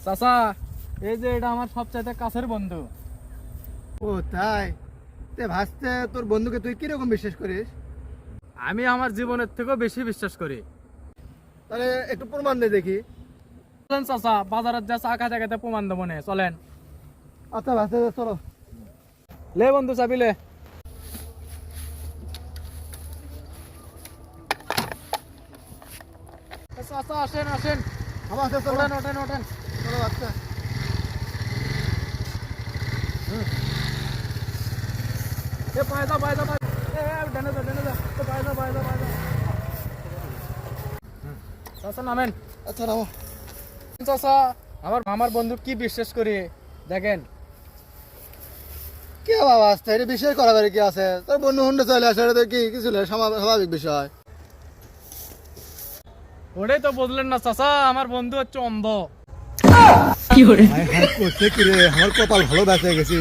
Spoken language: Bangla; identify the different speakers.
Speaker 1: চাচা, এই যে এটা আমার সবচাইতে কাছের বন্ধু।
Speaker 2: ও তাই? তে ভাসতে তোর বন্ধুকে তুই কিরকম বিশ্বাস করিস?
Speaker 1: আমি আমার জীবনের থেকেও বেশি বিশ্বাস করি।
Speaker 2: তাহলে একটু প্রমাণ দে দেখি।
Speaker 1: চলেন চাচা, বাজারের যা চা খাতে খাতে প্রমাণ দেবো নে, চলেন।
Speaker 2: আচ্ছা ভাসতে চলো।
Speaker 1: লে বন্ধু চাবি লে। চাচা আসেন আসেন,
Speaker 2: আমার সাথে চলো।
Speaker 1: ওঠেন ওঠেন ওঠেন।
Speaker 2: চলো আচ্ছা।
Speaker 1: এ পায়দা পায়দা পায়দা, এ ডানে যা ডানে যা, তো পায়দা পায়দা পায়দা। চাচা নামেন।
Speaker 2: আচ্ছা নামো।
Speaker 1: চাচা, আমার আমার বন্ধু কি বিশ্বাস করি দেখেন।
Speaker 2: কে বাবা আসতে এটা বিশ্বাস করা করে কি আছে? তোর বন্ধু হুন্ডে চলে আসে, এটা তো কি কিছু না, স্বাভাবিক বিষয়।
Speaker 1: ওটাই তো বুঝলেন না চাচা, আমার বন্ধু হচ্ছে অন্ধ।
Speaker 2: হায় হায় করছে কি রে, আমার কপাল ভালো বেঁচে গেছি।